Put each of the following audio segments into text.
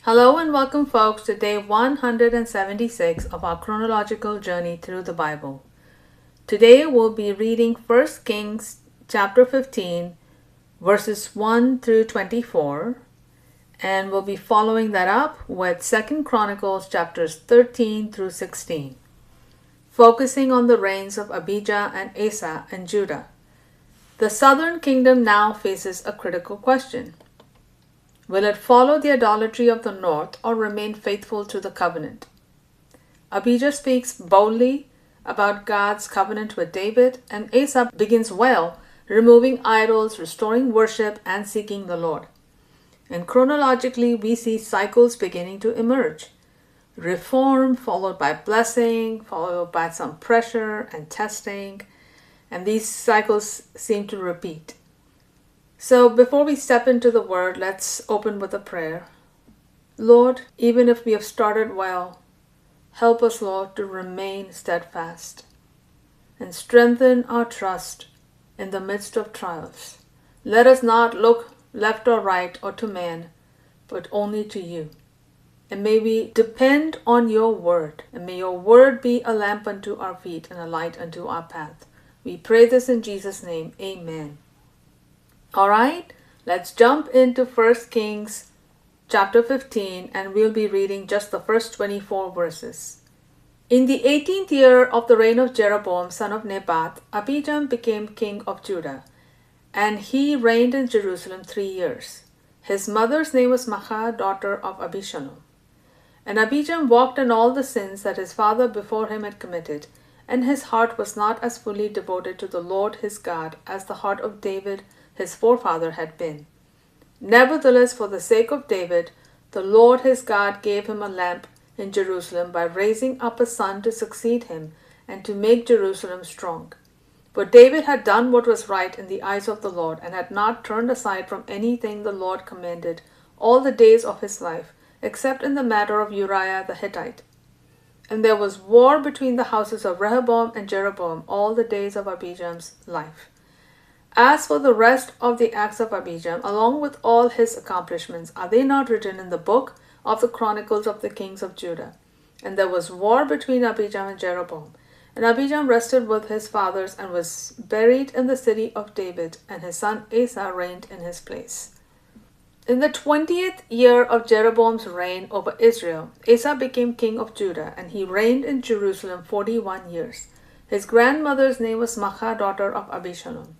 Hello and welcome, folks, to day 176 of our chronological journey through the Bible. Today we'll be reading 1 Kings chapter 15, verses 1 through 24, and we'll be following that up with 2 Chronicles chapters 13 through 16, focusing on the reigns of Abijah and Asa in Judah. The southern kingdom now faces a critical question. Will it follow the idolatry of the north or remain faithful to the covenant? Abijah speaks boldly about God's covenant with David, and Asa begins well, removing idols, restoring worship, and seeking the Lord. And chronologically, we see cycles beginning to emerge. Reform followed by blessing, followed by some pressure and testing, and these cycles seem to repeat. So before we step into the word, let's open with a prayer. Lord, even if we have started well, help us, Lord, to remain steadfast and strengthen our trust in the midst of trials. Let us not look left or right or to man, but only to you. And may we depend on your word, and may your word be a lamp unto our feet and a light unto our path. We pray this in Jesus' name. Amen. Alright, let's jump into 1 Kings chapter 15, and we'll be reading just the first 24 verses. In the 18th year of the reign of Jeroboam son of Nebat, Abijam became king of Judah, and he reigned in Jerusalem 3 years. His mother's name was Maachah, daughter of Abishalom. And Abijam walked in all the sins that his father before him had committed, and his heart was not as fully devoted to the Lord his God as the heart of David his forefather had been. Nevertheless, for the sake of David, the Lord his God gave him a lamp in Jerusalem by raising up a son to succeed him and to make Jerusalem strong. For David had done what was right in the eyes of the Lord, and had not turned aside from anything the Lord commanded all the days of his life, except in the matter of Uriah the Hittite. And there was war between the houses of Rehoboam and Jeroboam all the days of Abijam's life. As for the rest of the acts of Abijam, along with all his accomplishments, are they not written in the book of the Chronicles of the kings of Judah? And there was war between Abijam and Jeroboam. And Abijam rested with his fathers and was buried in the city of David, and his son Asa reigned in his place. In the 20th year of Jeroboam's reign over Israel, Asa became king of Judah, and he reigned in Jerusalem 41 years. His grandmother's name was Maachah, daughter of Abishalom.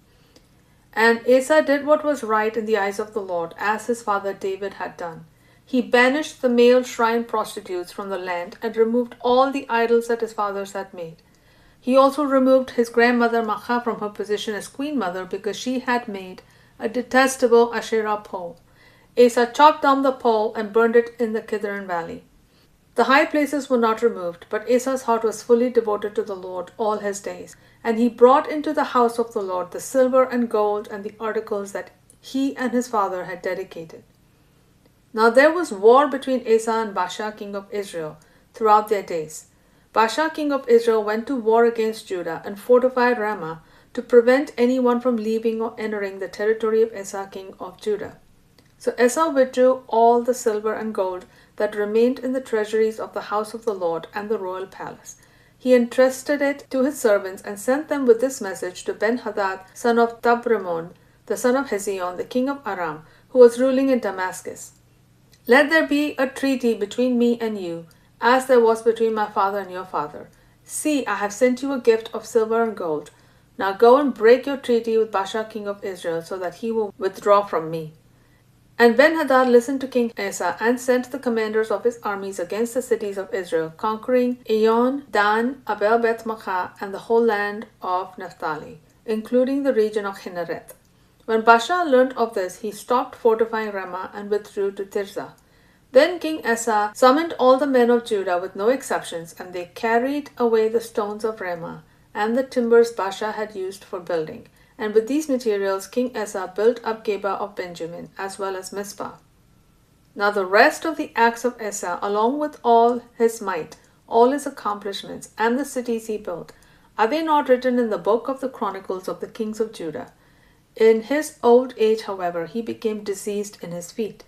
And Asa did what was right in the eyes of the Lord, as his father David had done. He banished the male shrine prostitutes from the land and removed all the idols that his fathers had made. He also removed his grandmother Maachah from her position as queen mother because she had made a detestable Asherah pole. Asa chopped down the pole and burned it in the Kidron valley. The high places were not removed, but Asa's heart was fully devoted to the Lord all his days. And he brought into the house of the Lord the silver and gold and the articles that he and his father had dedicated. Now there was war between Asa and Baasha king of Israel throughout their days. Baasha king of Israel went to war against Judah and fortified Ramah to prevent anyone from leaving or entering the territory of Asa king of Judah. So Asa withdrew all the silver and gold that remained in the treasuries of the house of the Lord and the royal palace. He entrusted it to his servants and sent them with this message to Ben-Hadad, son of Tabrimon, the son of Hezion, the king of Aram, who was ruling in Damascus. Let there be a treaty between me and you, as there was between my father and your father. See, I have sent you a gift of silver and gold. Now go and break your treaty with Baasha king of Israel, so that he will withdraw from me. And Ben-Hadad listened to King Asa and sent the commanders of his armies against the cities of Israel, conquering Iyon, Dan, Abel-Beth-Maachah, and the whole land of Naphtali, including the region of Hinnereth. When Baasha learned of this, he stopped fortifying Ramah and withdrew to Tirzah. Then King Asa summoned all the men of Judah with no exceptions, and they carried away the stones of Ramah and the timbers Baasha had used for building. And with these materials, King Asa built up Geba of Benjamin, as well as Mizpah. Now the rest of the acts of Asa, along with all his might, all his accomplishments, and the cities he built, are they not written in the book of the Chronicles of the kings of Judah? In his old age, however, he became diseased in his feet.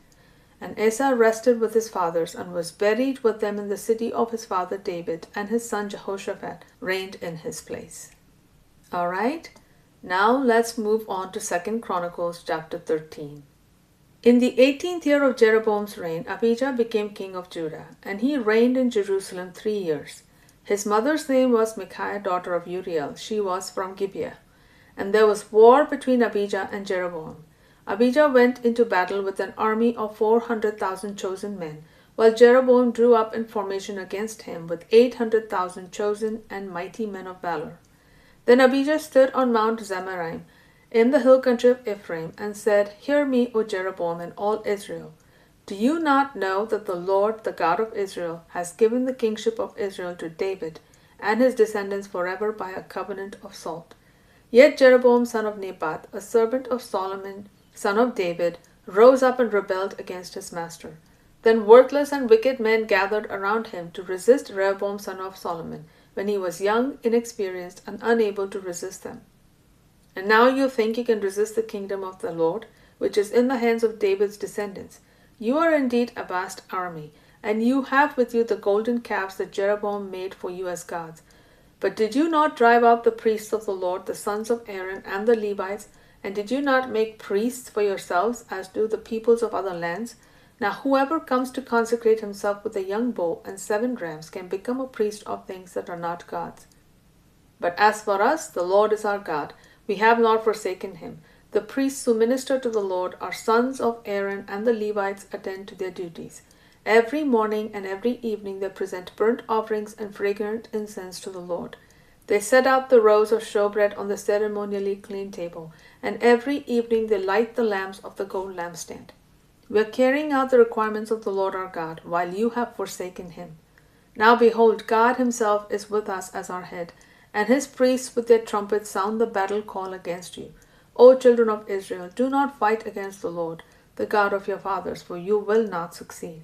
And Asa rested with his fathers and was buried with them in the city of his father David, and his son Jehoshaphat reigned in his place. Alright, now let's move on to 2 Chronicles chapter 13. In the 18th year of Jeroboam's reign, Abijah became king of Judah, and he reigned in Jerusalem 3 years. His mother's name was Micaiah, daughter of Uriel. She was from Gibeah. And there was war between Abijah and Jeroboam. Abijah went into battle with an army of 400,000 chosen men, while Jeroboam drew up in formation against him with 800,000 chosen and mighty men of valor. Then Abijah stood on Mount Zemaraim in the hill country of Ephraim, and said, Hear me, O Jeroboam and all Israel. Do you not know that the Lord, the God of Israel, has given the kingship of Israel to David and his descendants forever by a covenant of salt? Yet Jeroboam son of Nebat, a servant of Solomon, son of David, rose up and rebelled against his master. Then worthless and wicked men gathered around him to resist Rehoboam son of Solomon, when he was young, inexperienced, and unable to resist them. And now you think you can resist the kingdom of the Lord, which is in the hands of David's descendants. You are indeed a vast army, and you have with you the golden calves that Jeroboam made for you as gods. But did you not drive out the priests of the Lord, the sons of Aaron, and the Levites? And did you not make priests for yourselves, as do the peoples of other lands? Now whoever comes to consecrate himself with a young bull and 7 rams can become a priest of things that are not God's. But as for us, the Lord is our God. We have not forsaken him. The priests who minister to the Lord are sons of Aaron, and the Levites attend to their duties. Every morning and every evening they present burnt offerings and fragrant incense to the Lord. They set out the rows of showbread on the ceremonially clean table, and every evening they light the lamps of the gold lampstand. We are carrying out the requirements of the Lord our God, while you have forsaken him. Now behold, God himself is with us as our head, and his priests with their trumpets sound the battle call against you. O children of Israel, do not fight against the Lord, the God of your fathers, for you will not succeed.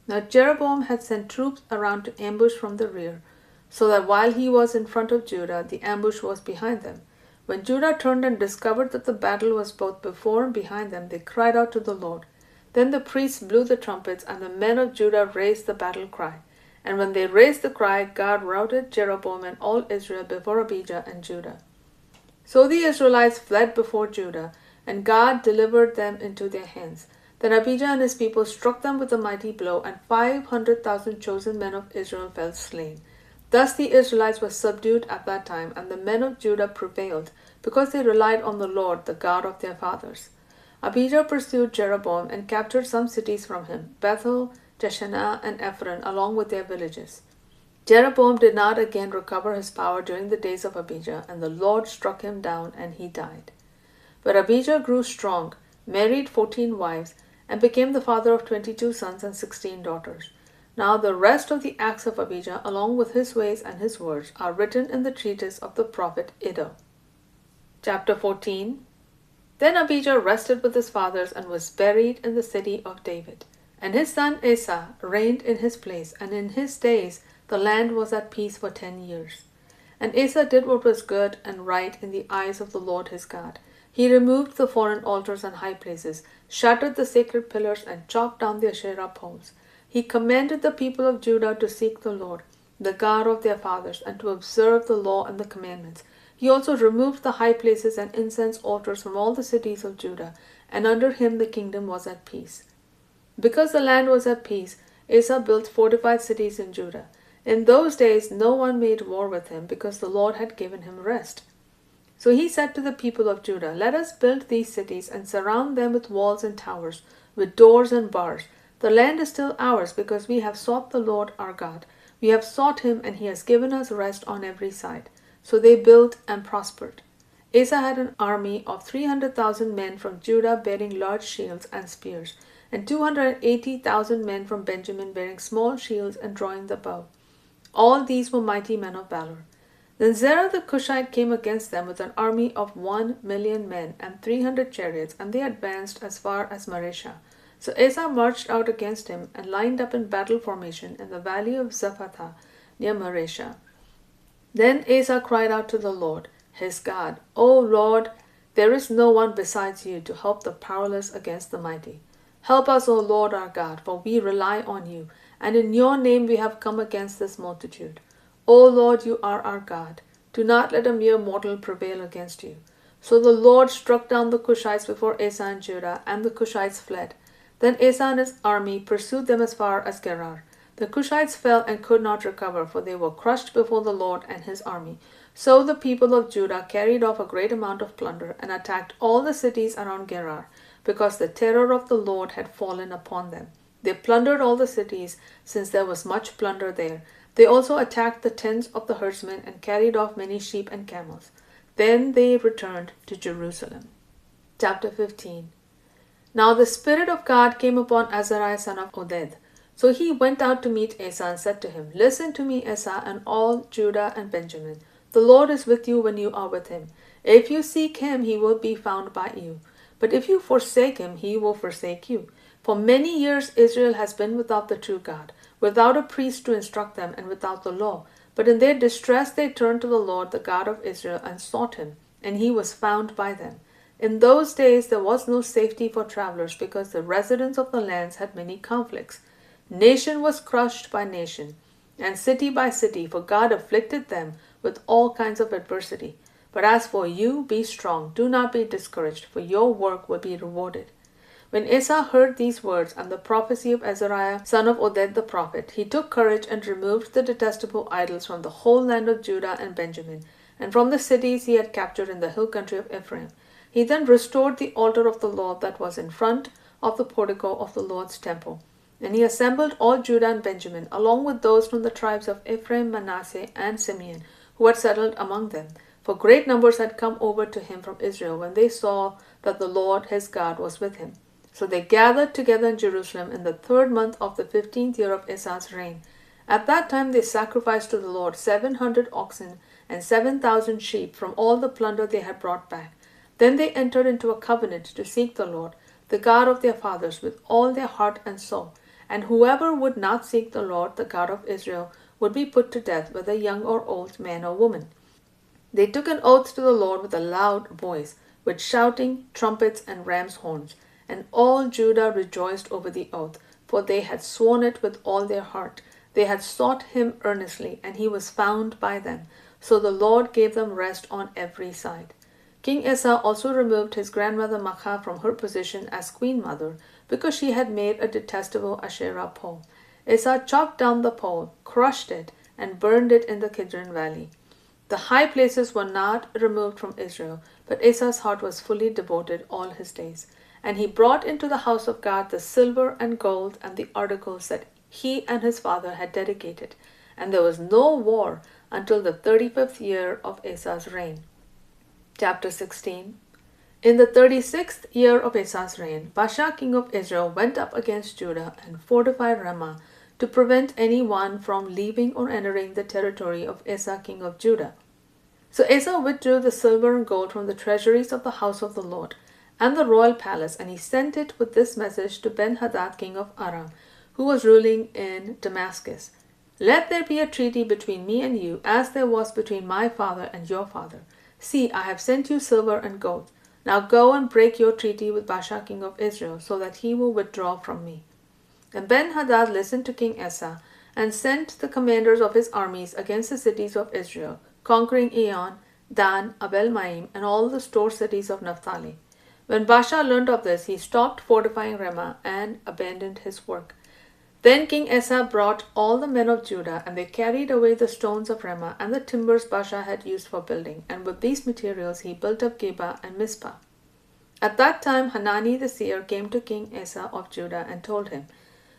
Now Jeroboam had sent troops around to ambush from the rear, so that while he was in front of Judah, the ambush was behind them. When Judah turned and discovered that the battle was both before and behind them, they cried out to the Lord. Then the priests blew the trumpets, and the men of Judah raised the battle cry. And when they raised the cry, God routed Jeroboam and all Israel before Abijah and Judah. So the Israelites fled before Judah, and God delivered them into their hands. Then Abijah and his people struck them with a mighty blow, and 500,000 chosen men of Israel fell slain. Thus the Israelites were subdued at that time, and the men of Judah prevailed, because they relied on the Lord, the God of their fathers. Abijah pursued Jeroboam and captured some cities from him, Bethel, Jeshanah, and Ephron, along with their villages. Jeroboam did not again recover his power during the days of Abijah, and the Lord struck him down, and he died. But Abijah grew strong, married 14 wives, and became the father of 22 sons and 16 daughters. Now the rest of the acts of Abijah, along with his ways and his words, are written in the treatise of the prophet Iddo. Chapter 14. Then Abijah rested with his fathers and was buried in the city of David. And his son Asa reigned in his place, and in his days the land was at peace for 10 years. And Asa did what was good and right in the eyes of the Lord his God. He removed the foreign altars and high places, shattered the sacred pillars, and chopped down the Asherah poles. He commanded the people of Judah to seek the Lord, the God of their fathers, and to observe the law and the commandments. He also removed the high places and incense altars from all the cities of Judah, and under him the kingdom was at peace. Because the land was at peace, Asa built fortified cities in Judah. In those days no one made war with him, because the Lord had given him rest. So he said to the people of Judah, Let us build these cities and surround them with walls and towers, with doors and bars. The land is still ours, because we have sought the Lord our God. We have sought him, and he has given us rest on every side. So they built and prospered. Asa had an army of 300,000 men from Judah bearing large shields and spears, and 280,000 men from Benjamin bearing small shields and drawing the bow. All these were mighty men of valor. Then Zerah the Cushite came against them with an army of 1,000,000 men and 300 chariots, and they advanced as far as Mareshah. So Asa marched out against him and lined up in battle formation in the valley of Zaphatha near Mareshah. Then Asa cried out to the Lord, his God, O Lord, there is no one besides you to help the powerless against the mighty. Help us, O Lord our God, for we rely on you, and in your name we have come against this multitude. O Lord, you are our God. Do not let a mere mortal prevail against you. So the Lord struck down the Cushites before Asa and Judah, and the Cushites fled. Then Asa and his army pursued them as far as Gerar. The Cushites fell and could not recover, for they were crushed before the Lord and his army. So the people of Judah carried off a great amount of plunder and attacked all the cities around Gerar, because the terror of the Lord had fallen upon them. They plundered all the cities, since there was much plunder there. They also attacked the tents of the herdsmen and carried off many sheep and camels. Then they returned to Jerusalem. Chapter 15. Now the Spirit of God came upon Azariah son of Oded. So he went out to meet Asa and said to him, Listen to me, Asa, and all Judah and Benjamin. The Lord is with you when you are with him. If you seek him, he will be found by you. But if you forsake him, he will forsake you. For many years Israel has been without the true God, without a priest to instruct them, and without the law. But in their distress they turned to the Lord, the God of Israel, and sought him, and he was found by them. In those days there was no safety for travelers, because the residents of the lands had many conflicts. Nation was crushed by nation, and city by city, for God afflicted them with all kinds of adversity. But as for you, be strong, do not be discouraged, for your work will be rewarded. When Asa heard these words and the prophecy of Azariah son of Oded the prophet, he took courage and removed the detestable idols from the whole land of Judah and Benjamin, and from the cities he had captured in the hill country of Ephraim. He then restored the altar of the Lord that was in front of the portico of the Lord's temple. And he assembled all Judah and Benjamin, along with those from the tribes of Ephraim, Manasseh, and Simeon, who had settled among them. For great numbers had come over to him from Israel when they saw that the Lord his God was with him. So they gathered together in Jerusalem in the 3rd month of the 15th year of Asa's reign. At that time they sacrificed to the Lord 700 oxen and 7,000 sheep from all the plunder they had brought back. Then they entered into a covenant to seek the Lord, the God of their fathers, with all their heart and soul. And whoever would not seek the Lord, the God of Israel, would be put to death, whether young or old, man or woman. They took an oath to the Lord with a loud voice, with shouting, trumpets, and ram's horns. And all Judah rejoiced over the oath, for they had sworn it with all their heart. They had sought him earnestly, and he was found by them. So the Lord gave them rest on every side. King Asa also removed his grandmother Maachah from her position as queen mother, because she had made a detestable Asherah pole. Asa chopped down the pole, crushed it, and burned it in the Kidron valley. The high places were not removed from Israel, but Asa's heart was fully devoted all his days. And he brought into the house of God the silver and gold and the articles that he and his father had dedicated. And there was no war until the 35th year of Asa's reign. Chapter 16. In the 36th year of Asa's reign, Baasha king of Israel went up against Judah and fortified Ramah to prevent anyone from leaving or entering the territory of Asa king of Judah. So Asa withdrew the silver and gold from the treasuries of the house of the Lord and the royal palace, and he sent it with this message to Ben-Hadad king of Aram, who was ruling in Damascus. Let there be a treaty between me and you, as there was between my father and your father. See, I have sent you silver and gold. Now go and break your treaty with Baasha king of Israel, so that he will withdraw from me. And Ben-Hadad listened to King Asa, and sent the commanders of his armies against the cities of Israel, conquering Eon, Dan, Abel-Maim, and all the store cities of Naphtali. When Baasha learned of this, he stopped fortifying Ramah and abandoned his work. Then King Asa brought all the men of Judah, and they carried away the stones of Ramah and the timbers Baasha had used for building, and with these materials he built up Geba and Mizpah. At that time Hanani the seer came to King Asa of Judah and told him,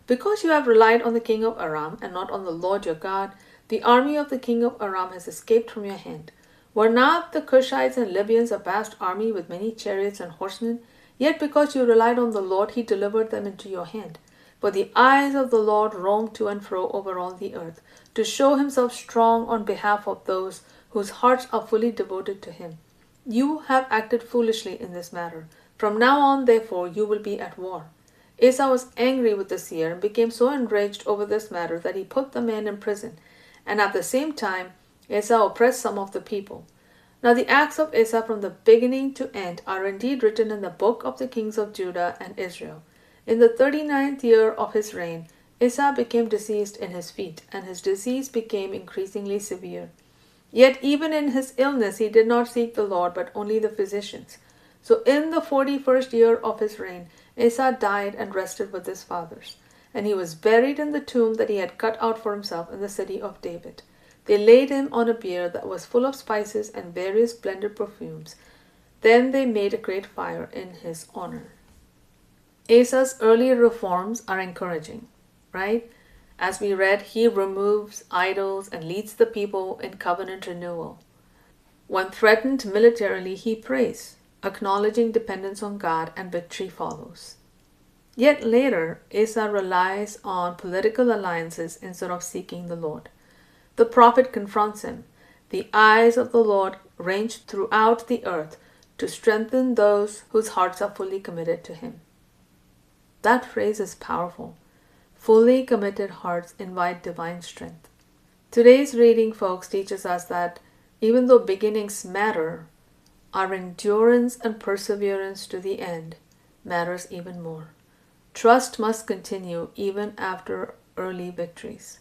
Because you have relied on the king of Aram and not on the Lord your God, the army of the king of Aram has escaped from your hand. Were not the Cushites and Libyans a vast army with many chariots and horsemen? Yet because you relied on the Lord, he delivered them into your hand. For the eyes of the Lord roam to and fro over all the earth, to show himself strong on behalf of those whose hearts are fully devoted to him. You have acted foolishly in this matter. From now on, therefore, you will be at war. Asa was angry with the seer and became so enraged over this matter that he put the man in prison, and at the same time Asa oppressed some of the people. Now the acts of Asa from the beginning to end are indeed written in the book of the kings of Judah and Israel. In the 39th year of his reign, Asa became diseased in his feet, and his disease became increasingly severe. Yet even in his illness he did not seek the Lord, but only the physicians. So in the 41st year of his reign, Asa died and rested with his fathers. And he was buried in the tomb that he had cut out for himself in the city of David. They laid him on a bier that was full of spices and various splendid perfumes. Then they made a great fire in his honor. Asa's early reforms are encouraging, right? As we read, he removes idols and leads the people in covenant renewal. When threatened militarily, he prays, acknowledging dependence on God, and victory follows. Yet later, Asa relies on political alliances instead of seeking the Lord. The prophet confronts him. The eyes of the Lord range throughout the earth to strengthen those whose hearts are fully committed to him. That phrase is powerful. Fully committed hearts invite divine strength. Today's reading, folks, teaches us that even though beginnings matter, our endurance and perseverance to the end matters even more. Trust must continue even after early victories.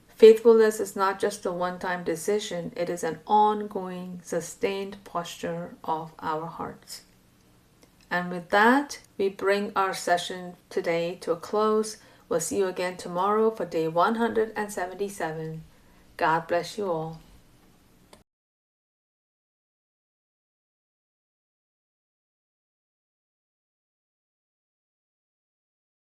Faithfulness is not just a one-time decision, it is an ongoing, sustained posture of our hearts. And with that, we bring our session today to a close. We'll see you again tomorrow for day 177. God bless you all.